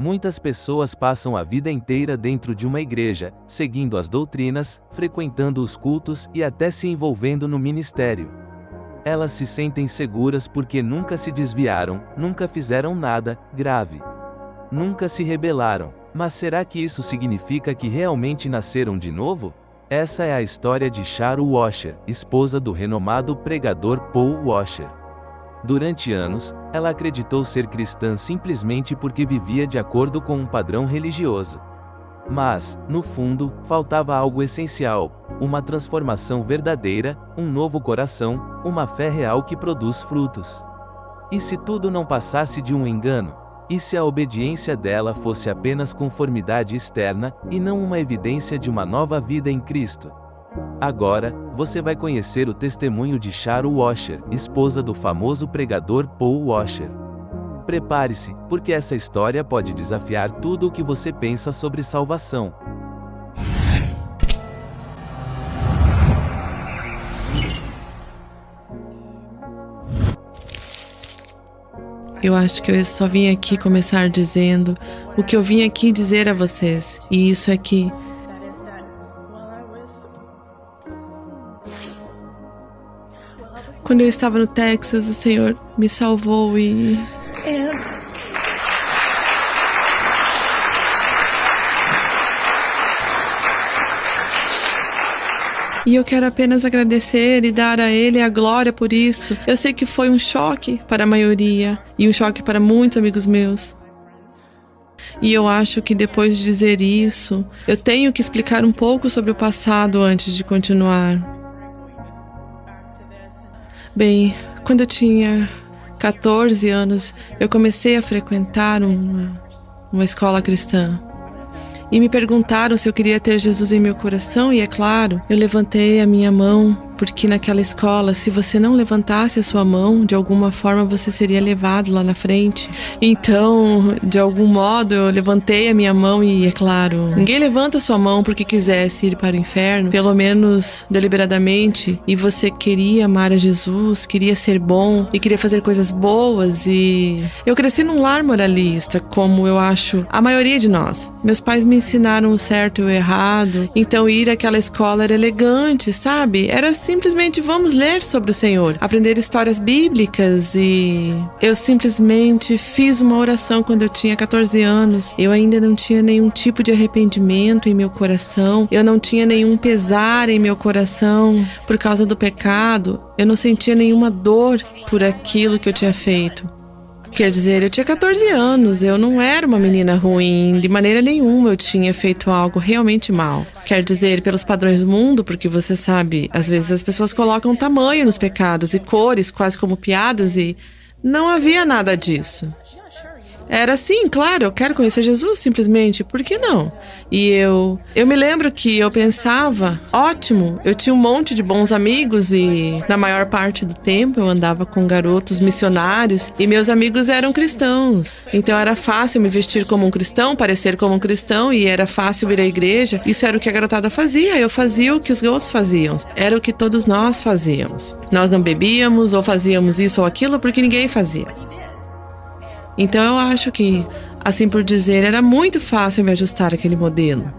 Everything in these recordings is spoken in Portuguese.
Muitas pessoas passam a vida inteira dentro de uma igreja, seguindo as doutrinas, frequentando os cultos e até se envolvendo no ministério. Elas se sentem seguras porque nunca se desviaram, nunca fizeram nada grave. Nunca se rebelaram. Mas será que isso significa que realmente nasceram de novo? Essa é a história de Sharon Washer, esposa do renomado pregador Paul Washer. Durante anos, ela acreditou ser cristã simplesmente porque vivia de acordo com um padrão religioso. Mas, no fundo, faltava algo essencial: uma transformação verdadeira, um novo coração, uma fé real que produz frutos. E se tudo não passasse de um engano? E se a obediência dela fosse apenas conformidade externa, e não uma evidência de uma nova vida em Cristo? Agora, você vai conhecer o testemunho de Sharon Washer, esposa do famoso pregador Paul Washer. Prepare-se, porque essa história pode desafiar tudo o que você pensa sobre salvação. Eu acho que eu só vim aqui começar dizendo o que eu vim aqui dizer a vocês, e isso é que quando eu estava no Texas, o Senhor me salvou e eu quero apenas agradecer e dar a Ele a glória por isso. Eu sei que foi um choque para a maioria e um choque para muitos amigos meus. E eu acho que depois de dizer isso, eu tenho que explicar um pouco sobre o passado antes de continuar. Bem, quando eu tinha 14 anos, eu comecei a frequentar uma escola cristã. E me perguntaram se eu queria ter Jesus em meu coração, e é claro, eu levantei a minha mão, porque naquela escola, se você não levantasse a sua mão, de alguma forma você seria levado lá na frente. Então, de algum modo, eu levantei a minha mão e, é claro, ninguém levanta a sua mão porque quisesse ir para o inferno, pelo menos deliberadamente, e você queria amar a Jesus, queria ser bom e queria fazer coisas boas. E eu cresci num lar moralista, como eu acho a maioria de nós. Meus pais me ensinaram o certo e o errado, então ir àquela escola era elegante, sabe? Era simplesmente vamos ler sobre o Senhor, aprender histórias bíblicas. E eu simplesmente fiz uma oração quando eu tinha 14 anos. Eu ainda não tinha nenhum tipo de arrependimento em meu coração, eu não tinha nenhum pesar em meu coração por causa do pecado, eu não sentia nenhuma dor por aquilo que eu tinha feito. Quer dizer, eu tinha 14 anos, eu não era uma menina ruim, de maneira nenhuma eu tinha feito algo realmente mal. Quer dizer, pelos padrões do mundo, porque você sabe, às vezes as pessoas colocam tamanho nos pecados e cores, quase como piadas, e não havia nada disso. Era assim, claro, eu quero conhecer Jesus simplesmente, por que não? E eu me lembro que eu pensava, ótimo, eu tinha um monte de bons amigos e na maior parte do tempo eu andava com garotos missionários e meus amigos eram cristãos. Então era fácil me vestir como um cristão, parecer como um cristão, e era fácil ir à igreja. Isso era o que a garotada fazia, eu fazia o que os garotos faziam. Era o que todos nós fazíamos. Nós não bebíamos ou fazíamos isso ou aquilo porque ninguém fazia. Então eu acho que, assim por dizer, era muito fácil me ajustar àquele modelo.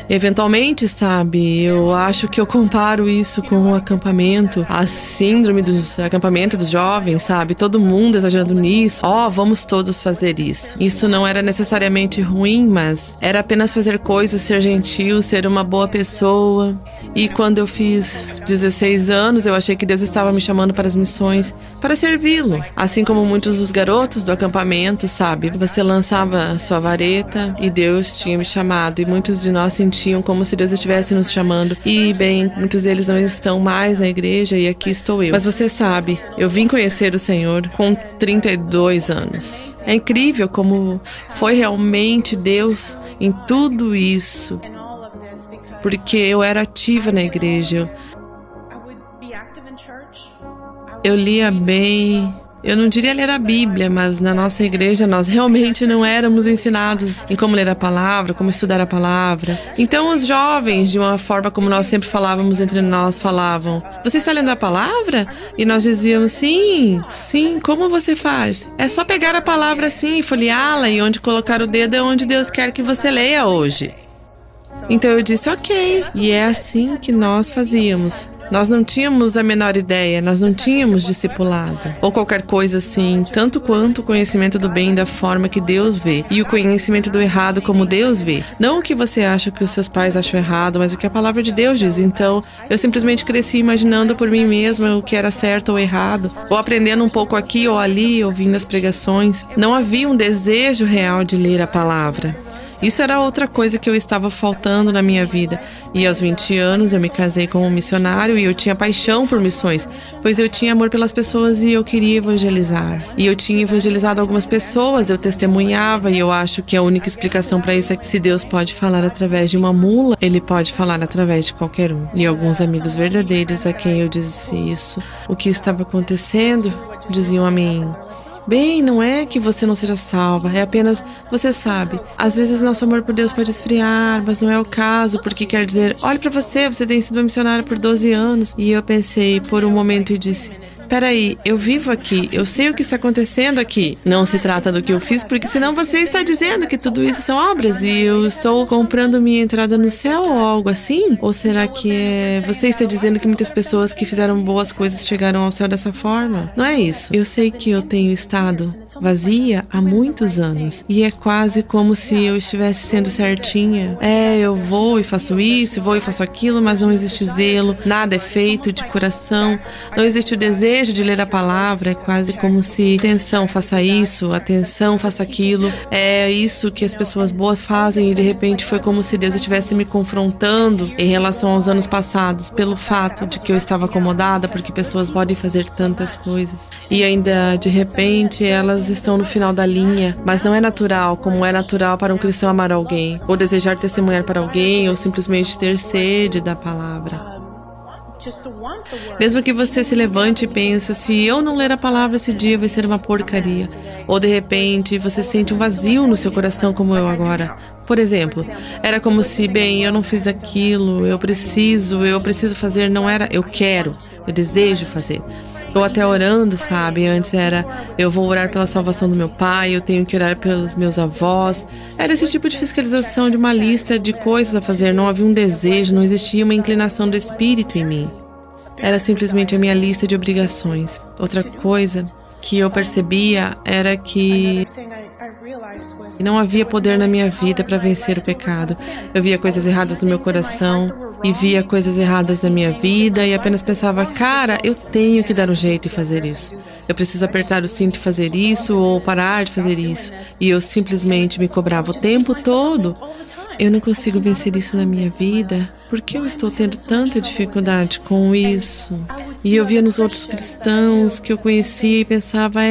Eventualmente, sabe, eu acho que eu comparo isso com o acampamento, a síndrome dos acampamento dos jovens, sabe? Todo mundo exagerando nisso. Vamos todos fazer isso. Isso não era necessariamente ruim, mas era apenas fazer coisas, ser gentil, ser uma boa pessoa. E quando eu fiz 16 anos, eu achei que Deus estava me chamando para as missões, para servi-lo. Assim como muitos dos garotos do acampamento, sabe? Você lançava sua vareta e Deus tinha me chamado, e muitos de nós sentiam como se Deus estivesse nos chamando. E, bem, muitos deles não estão mais na igreja e aqui estou eu. Mas você sabe, eu vim conhecer o Senhor com 32 anos. É incrível como foi realmente Deus em tudo isso. Porque eu era ativa na igreja. Eu lia bem, Eu não diria ler a Bíblia, mas na nossa igreja nós realmente não éramos ensinados em como ler a palavra, como estudar a palavra. Então os jovens, de uma forma como nós sempre falávamos entre nós, falavam: "Você está lendo a palavra?" E nós dizíamos: "Sim, sim, como você faz?" "É só pegar a palavra assim, folheá-la, e onde colocar o dedo é onde Deus quer que você leia hoje." Então eu disse: "Ok." E é assim que nós fazíamos. Nós não tínhamos a menor ideia, nós não tínhamos discipulado, ou qualquer coisa assim, tanto quanto o conhecimento do bem da forma que Deus vê, e o conhecimento do errado como Deus vê. Não o que você acha que os seus pais acham errado, mas o que a palavra de Deus diz. Então, eu simplesmente cresci imaginando por mim mesma o que era certo ou errado, ou aprendendo um pouco aqui ou ali, ouvindo as pregações. Não havia um desejo real de ler a palavra. Isso era outra coisa que eu estava faltando na minha vida. E aos 20 anos eu me casei com um missionário e eu tinha paixão por missões, pois eu tinha amor pelas pessoas e eu queria evangelizar. E eu tinha evangelizado algumas pessoas, eu testemunhava, e eu acho que a única explicação para isso é que se Deus pode falar através de uma mula, Ele pode falar através de qualquer um. E alguns amigos verdadeiros a quem eu disse isso, o que estava acontecendo, diziam a mim: "Bem, não é que você não seja salva, é apenas, você sabe, às vezes nosso amor por Deus pode esfriar, mas não é o caso, porque quer dizer, olhe pra você tem sido uma missionária por 12 anos. E eu pensei por um momento e disse: "Peraí, eu vivo aqui, eu sei o que está acontecendo aqui. Não se trata do que eu fiz, porque senão você está dizendo que tudo isso são obras e eu estou comprando minha entrada no céu ou algo assim? Ou será que você está dizendo que muitas pessoas que fizeram boas coisas chegaram ao céu dessa forma? Não é isso. Eu sei que eu tenho estado vazia há muitos anos. E é quase como se eu estivesse sendo certinha. Eu vou e faço isso, vou e faço aquilo, mas não existe zelo, nada é feito de coração, não existe o desejo de ler a palavra. É quase como se, atenção, faça isso, atenção, faça aquilo. É isso que as pessoas boas fazem e de repente foi como se Deus estivesse me confrontando em relação aos anos passados, pelo fato de que eu estava acomodada, porque pessoas podem fazer tantas coisas. E ainda, de repente, elas estão no final da linha, mas não é natural, como é natural para um cristão amar alguém, ou desejar testemunhar para alguém, ou simplesmente ter sede da palavra. Mesmo que você se levante e pense: se eu não ler a palavra esse dia vai ser uma porcaria. Ou de repente você sente um vazio no seu coração como eu agora. Por exemplo, era como se, bem, eu não fiz aquilo, eu preciso fazer, não era eu quero, eu desejo fazer. Ou até orando, sabe? Antes era, eu vou orar pela salvação do meu pai, eu tenho que orar pelos meus avós. Era esse tipo de fiscalização de uma lista de coisas a fazer. Não havia um desejo, não existia uma inclinação do espírito em mim. Era simplesmente a minha lista de obrigações. Outra coisa que eu percebia era que não havia poder na minha vida para vencer o pecado. Eu via coisas erradas no meu coração e via coisas erradas na minha vida e apenas pensava: cara, eu tenho que dar um jeito e fazer isso. Eu preciso apertar o cinto e fazer isso ou parar de fazer isso. E eu simplesmente me cobrava o tempo todo. Eu não consigo vencer isso na minha vida. Por que eu estou tendo tanta dificuldade com isso? E eu via nos outros cristãos que eu conhecia e pensava: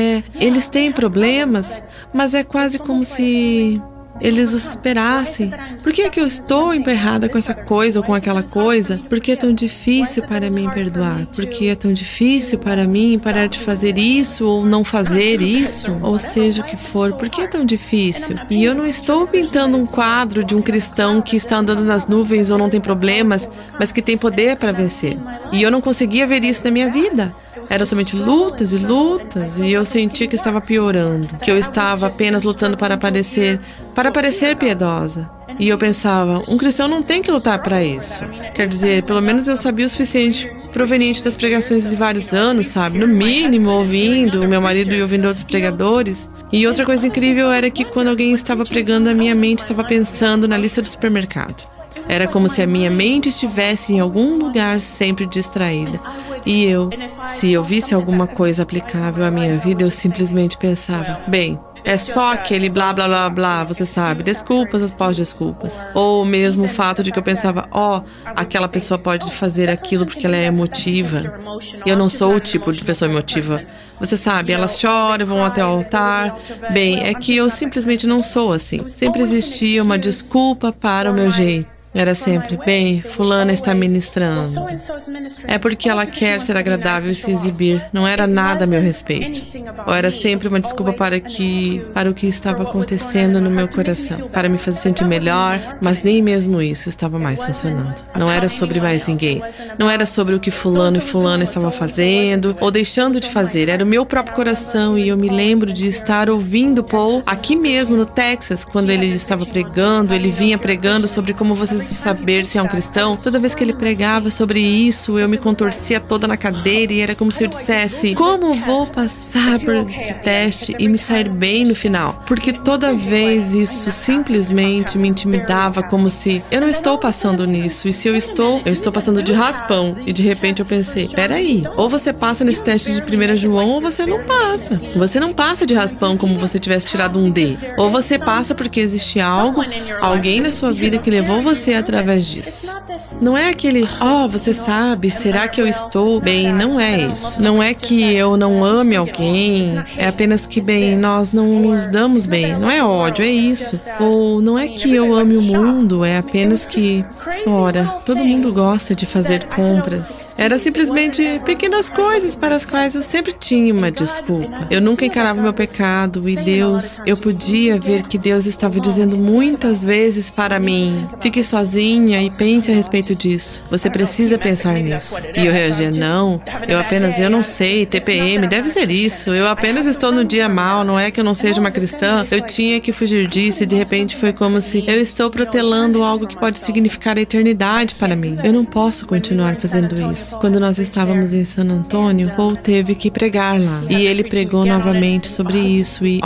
eles têm problemas, mas é quase como se eles os superassem. Por que é que eu estou emperrada com essa coisa ou com aquela coisa? Por que é tão difícil para mim perdoar? Por que é tão difícil para mim parar de fazer isso ou não fazer isso? Ou seja o que for, por que é tão difícil? E eu não estou pintando um quadro de um cristão que está andando nas nuvens ou não tem problemas, mas que tem poder para vencer. E eu não conseguia ver isso na minha vida. Eram somente lutas e lutas, e eu sentia que estava piorando, que eu estava apenas lutando para parecer piedosa. E eu pensava: um cristão não tem que lutar para isso. Quer dizer, pelo menos eu sabia o suficiente proveniente das pregações de vários anos, sabe? No mínimo, ouvindo o meu marido e ouvindo outros pregadores. E outra coisa incrível era que quando alguém estava pregando, a minha mente estava pensando na lista do supermercado. Era como se a minha mente estivesse em algum lugar sempre distraída. E se eu visse alguma coisa aplicável à minha vida, eu simplesmente pensava: bem, é só aquele blá blá blá blá, você sabe, desculpas após desculpas. Ou mesmo o fato de que eu pensava: aquela pessoa pode fazer aquilo porque ela é emotiva. Eu não sou o tipo de pessoa emotiva. Você sabe, elas choram, vão até o altar. Bem, é que eu simplesmente não sou assim. Sempre existia uma desculpa para o meu jeito. Era sempre, bem, fulana está ministrando. É porque ela quer ser agradável e se exibir. Não era nada a meu respeito. Ou era sempre uma desculpa para o que estava acontecendo no meu coração, para me fazer sentir melhor, mas nem mesmo isso estava mais funcionando. Não era sobre mais ninguém. Não era sobre o que fulano e fulana estavam fazendo ou deixando de fazer. Era o meu próprio coração e eu me lembro de estar ouvindo Paul aqui mesmo no Texas, quando ele estava pregando, ele vinha pregando sobre como você saber se é um cristão. Toda vez que ele pregava sobre isso, eu me contorcia toda na cadeira e era como se eu dissesse: como vou passar por esse teste e me sair bem no final? Porque toda vez isso simplesmente me intimidava, como se eu não estou passando nisso, e se eu estou passando de raspão. E de repente eu pensei: peraí, ou você passa nesse teste de 1 João ou você não passa. Você não passa de raspão como você tivesse tirado um D. Ou você passa porque existe alguém na sua vida que levou você através disso. Não é aquele, você sabe, será que eu estou bem? Não é isso. Não é que eu não ame alguém, é apenas que, bem, nós não nos damos bem. Não é ódio, é isso. Ou não é que eu ame o mundo, é apenas que, todo mundo gosta de fazer compras. Era simplesmente pequenas coisas para as quais eu sempre tinha uma desculpa. Eu nunca encarava meu pecado e Deus, eu podia ver que Deus estava dizendo muitas vezes para mim: fique sozinha e pense a respeito disso. Você precisa pensar nisso. E eu reagia: não, eu não sei, TPM, deve ser isso. Eu apenas estou no dia mal, não é que eu não seja uma cristã. Eu tinha que fugir disso e de repente foi como se eu estou protelando algo que pode significar a eternidade para mim. Eu não posso continuar fazendo isso. Quando nós estávamos em San Antônio, Paul teve que pregar lá. E ele pregou novamente sobre isso e,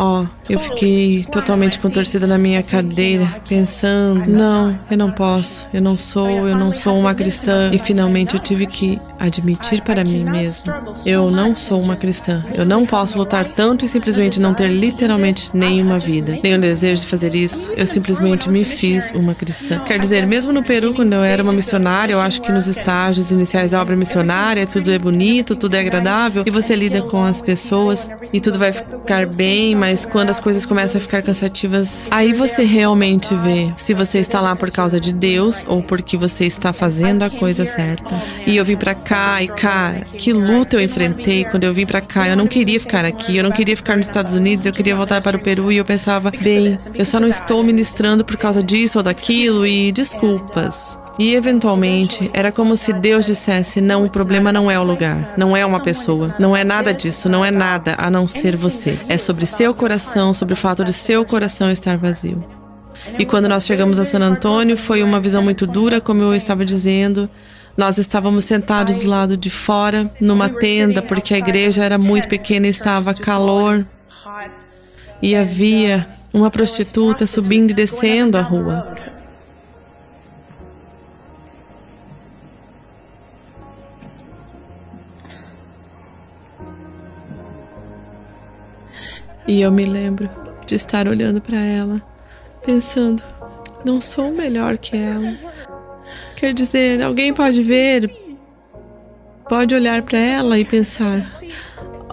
eu fiquei totalmente contorcida na minha cadeira, pensando: não, eu não posso, eu não sou uma cristã. E finalmente eu tive que admitir para mim mesma: eu não sou uma cristã. Eu não posso lutar tanto e simplesmente não ter literalmente nenhuma vida, nenhum desejo de fazer isso. Eu simplesmente me fiz uma cristã. Quer dizer, mesmo no Peru, quando eu era uma missionária, eu acho que nos estágios iniciais da obra missionária, tudo é bonito, tudo é agradável e você lida com as pessoas e tudo vai ficar bem, mas quando as coisas começam a ficar cansativas, aí você realmente vê se você está lá por causa de Deus ou porque você está fazendo a coisa certa. E eu vim pra cá e, cara, que luta eu enfrentei quando eu vim pra cá. Eu não queria ficar aqui, eu não queria ficar nos Estados Unidos, eu queria voltar para o Peru e eu pensava: bem, eu só não estou ministrando por causa disso ou daquilo e desculpas. E eventualmente era como se Deus dissesse: não, o problema não é o lugar, não é uma pessoa, não é nada disso, não é nada a não ser você. É sobre seu coração, sobre o fato de seu coração estar vazio. E quando nós chegamos a San Antônio, foi uma visão muito dura, como eu estava dizendo. Nós estávamos sentados do lado de fora, numa tenda, porque a igreja era muito pequena e estava calor. E havia uma prostituta subindo e descendo a rua. E eu me lembro de estar olhando para ela, pensando: não sou melhor que ela. Quer dizer, alguém pode ver, pode olhar para ela e pensar: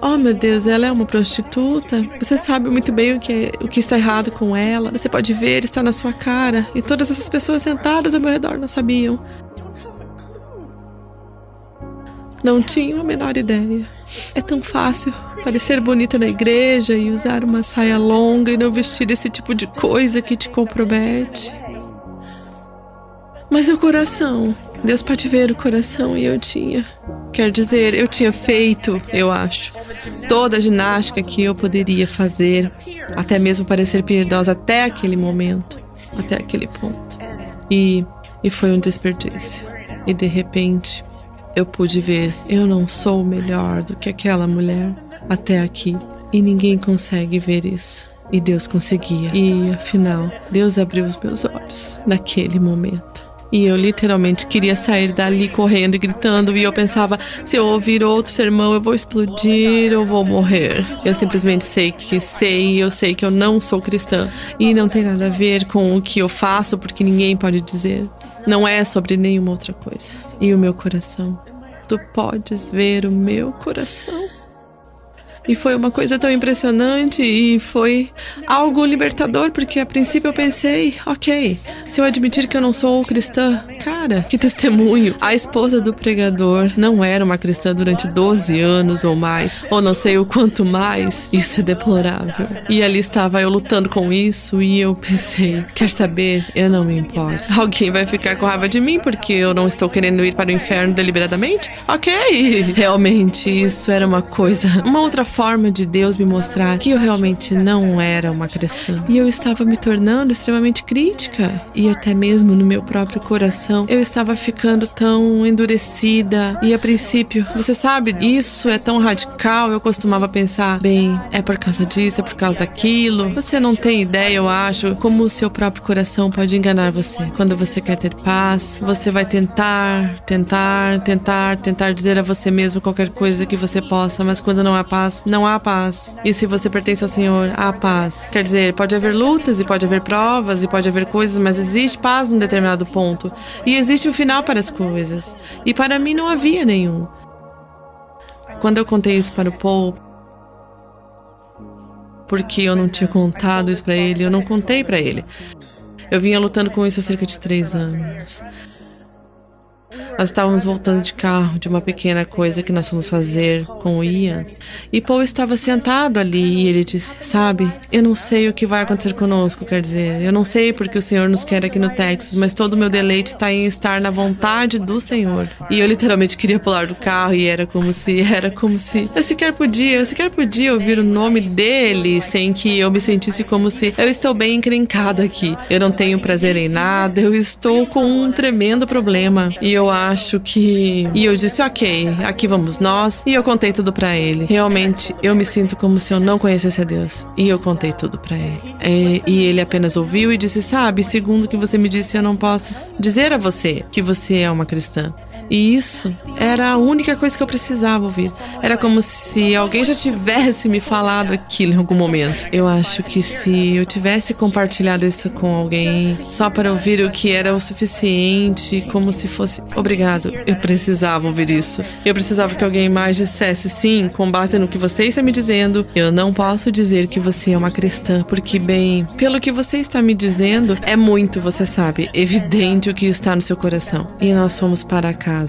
oh meu Deus, ela é uma prostituta. Você sabe muito bem o que está errado com ela. Você pode ver, está na sua cara. E todas essas pessoas sentadas ao meu redor não sabiam. Não tinham a menor ideia. É tão fácil parecer bonita na igreja e usar uma saia longa e não vestir esse tipo de coisa que te compromete. Mas o coração, Deus pode ver o coração e eu tinha. Quer dizer, eu tinha feito, eu acho, toda a ginástica que eu poderia fazer, até mesmo parecer piedosa até aquele momento, até aquele ponto. E foi um desperdício. E de repente, eu pude ver: eu não sou melhor do que aquela mulher até aqui. E ninguém consegue ver isso. E Deus conseguia. E afinal, Deus abriu os meus olhos naquele momento. E eu literalmente queria sair dali correndo e gritando. E eu pensava: se eu ouvir outro sermão, eu vou explodir ou vou morrer. Eu simplesmente eu sei que eu não sou cristã. E não tem nada a ver com o que eu faço, porque ninguém pode dizer. Não é sobre nenhuma outra coisa. E o meu coração? Tu podes ver o meu coração? E foi uma coisa tão impressionante e foi algo libertador, porque a princípio eu pensei, ok, se eu admitir que eu não sou cristã, cara, que testemunho. A esposa do pregador não era uma cristã durante 12 anos ou mais, ou não sei o quanto mais. Isso é deplorável. E ali estava eu lutando com isso e eu pensei, quer saber? Eu não me importo. Alguém vai ficar com raiva de mim porque eu não estou querendo ir para o inferno deliberadamente? Ok. Realmente isso era uma coisa, uma outra forma de Deus me mostrar que eu realmente não era uma cristã. E eu estava me tornando extremamente crítica. E até mesmo no meu próprio coração, eu estava ficando tão endurecida. E a princípio, você sabe, isso é tão radical. Eu costumava pensar, bem, é por causa disso, é por causa daquilo. Você não tem ideia, eu acho, como o seu próprio coração pode enganar você. Quando você quer ter paz, você vai tentar dizer a você mesmo qualquer coisa que você possa, mas quando não há paz, não há paz. E se você pertence ao Senhor, há paz. Quer dizer, pode haver lutas e pode haver provas e pode haver coisas, mas existe paz num determinado ponto. E existe um final para as coisas. E para mim não havia nenhum. Quando eu contei isso para o Paul, porque eu não tinha contado isso para ele, eu não contei para ele. Eu vinha lutando com isso há cerca de 3 anos. Nós estávamos voltando de carro de uma pequena coisa que nós fomos fazer com o Ian. E Paul estava sentado ali e ele disse, sabe, eu não sei o que vai acontecer conosco, quer dizer, eu não sei porque o Senhor nos quer aqui no Texas, mas todo o meu deleite está em estar na vontade do Senhor. E eu literalmente queria pular do carro e era como se eu sequer podia ouvir o nome dele sem que eu me sentisse como se eu estou bem encrencada aqui. Eu não tenho prazer em nada, eu estou com um tremendo problema. E eu acho que... E eu disse, ok, aqui vamos nós. E eu contei tudo pra ele. Realmente, eu me sinto como se eu não conhecesse a Deus. E eu contei tudo pra ele. E ele apenas ouviu e disse, sabe, segundo o que você me disse, eu não posso dizer a você que você é uma cristã. E isso era a única coisa que eu precisava ouvir. Era como se alguém já tivesse me falado aquilo em algum momento. Eu acho que se eu tivesse compartilhado isso com alguém só para ouvir o que era o suficiente, como se fosse... Obrigado, eu precisava ouvir isso. Eu precisava que alguém mais dissesse, sim, com base no que você está me dizendo, eu não posso dizer que você é uma cristã, porque, bem, pelo que você está me dizendo, é muito, você sabe, evidente o que está no seu coração. E nós fomos para casa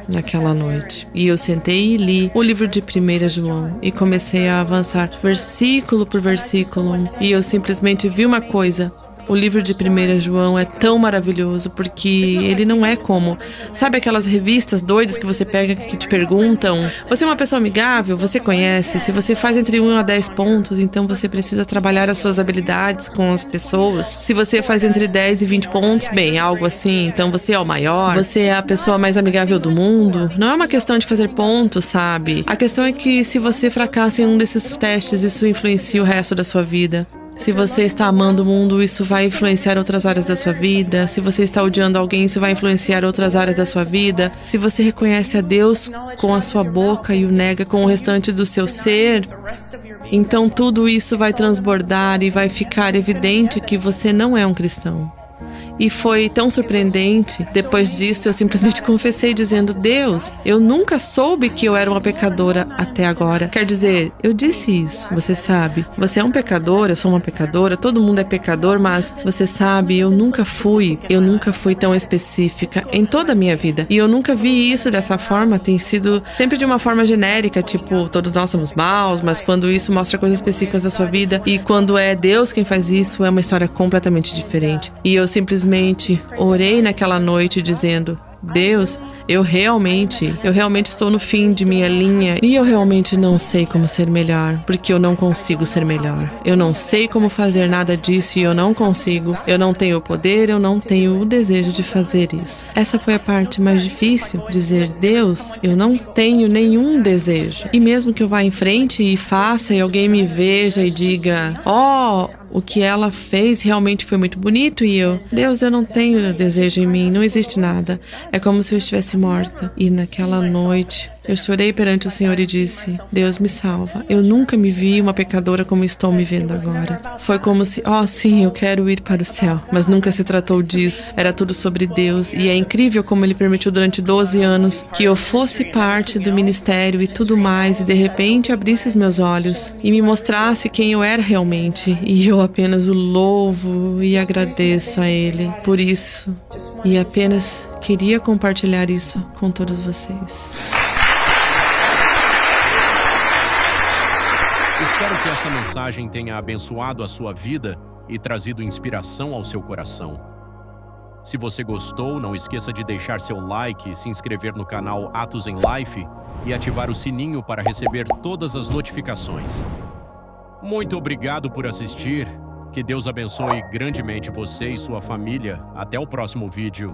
naquela noite. E eu sentei e li o livro de 1 João e comecei a avançar versículo por versículo. E eu simplesmente vi uma coisa. O livro de 1 João é tão maravilhoso porque ele não é como... Sabe aquelas revistas doidas que você pega que te perguntam? Você é uma pessoa amigável? Você conhece? Se você faz entre 1 a 10 pontos, então você precisa trabalhar as suas habilidades com as pessoas. Se você faz entre 10 e 20 pontos, bem, algo assim, então você é o maior. Você é a pessoa mais amigável do mundo. Não é uma questão de fazer pontos, sabe? A questão é que se você fracassa em um desses testes, isso influencia o resto da sua vida. Se você está amando o mundo, isso vai influenciar outras áreas da sua vida. Se você está odiando alguém, isso vai influenciar outras áreas da sua vida. Se você reconhece a Deus com a sua boca e o nega com o restante do seu ser, então tudo isso vai transbordar e vai ficar evidente que você não é um cristão. E foi tão surpreendente. Depois disso, eu simplesmente confessei dizendo, Deus, eu nunca soube que eu era uma pecadora até agora. Quer dizer, eu disse isso, você sabe. Você é um pecador, eu sou uma pecadora, todo mundo é pecador, mas você sabe, eu nunca fui tão específica em toda a minha vida. E eu nunca vi isso dessa forma, tem sido sempre de uma forma genérica, tipo, todos nós somos maus, mas quando isso mostra coisas específicas da sua vida, e quando é Deus quem faz isso, é uma história completamente diferente. E eu simplesmente orei naquela noite dizendo, Deus, eu realmente estou no fim de minha linha e eu realmente não sei como ser melhor, porque eu não consigo ser melhor. Eu não sei como fazer nada disso e eu não consigo. Eu não tenho o poder, eu não tenho o desejo de fazer isso. Essa foi a parte mais difícil, dizer, Deus, eu não tenho nenhum desejo. E mesmo que eu vá em frente e faça e alguém me veja e diga, o que ela fez realmente foi muito bonito e Deus, eu não tenho desejo em mim, não existe nada. É como se eu estivesse morta. E naquela noite, Eu chorei perante o Senhor e disse: Deus me salva. Eu nunca me vi uma pecadora como estou me vendo agora. Foi como se, sim, eu quero ir para o céu. Mas nunca se tratou disso. Era tudo sobre Deus. E é incrível como Ele permitiu durante 12 anos que eu fosse parte do ministério e tudo mais. E de repente abrisse os meus olhos e me mostrasse quem eu era realmente. E eu apenas o louvo e agradeço a Ele por isso. E apenas queria compartilhar isso com todos vocês. Espero que esta mensagem tenha abençoado a sua vida e trazido inspiração ao seu coração. Se você gostou, não esqueça de deixar seu like, se inscrever no canal Atos em Life e ativar o sininho para receber todas as notificações. Muito obrigado por assistir. Que Deus abençoe grandemente você e sua família. Até o próximo vídeo.